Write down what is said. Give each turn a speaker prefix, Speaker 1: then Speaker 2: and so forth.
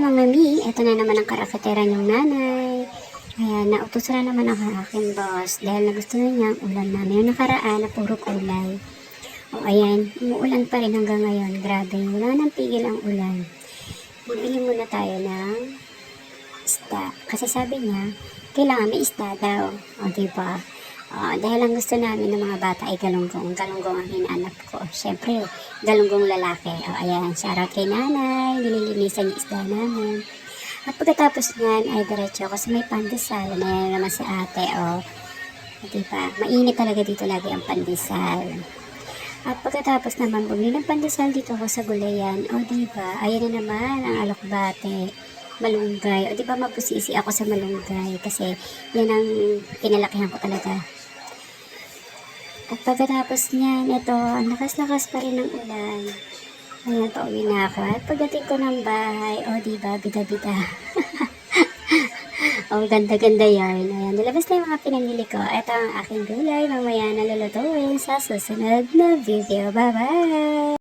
Speaker 1: mga mi, eto na naman ang karakatera niyong nanay. Ayan, nautusan na naman ako ng aking boss dahil nagusto na niya ang ulam namin. Yung nakaraan na puro kulay. O ayan, umuulan pa rin hanggang ngayon. Grabe, wala nang pigil ang ulan. Bibili muna tayo ng isda. Kasi sabi niya, kailangan may isda daw. O diba? Dahil ang gusto namin ng mga bata ay galunggong. Galunggong ang hinanap ko. Siyempre, galunggong lalaki. O ayan, shoutout kay nanay. Nililinisan yung isda namin. At pagkatapos niyan ay diretso ako sa may pandesal. Mayroon naman si ate. O, diba? Mainit talaga dito lagi ang pandesal. At pagkatapos naman bumili ng pandesal dito ako sa gulayan. O diba? Ayan na naman ang alokbate. Malunggay. O diba mabusisi ako sa malunggay. Kasi yan ang pinalakihan ko talaga. At pagkatapos niyan, ito, ang lakas-lakas pa rin ng ulan. Ayan, pauwi na ako. At pagdating ko ng bahay, o diba, bida-bida. O, ganda-ganda yan. Ayan, nilabas na yung mga pinamili ko. Ito ang aking gulay. Mamaya nalulutuin sa susunod na video. Bye-bye!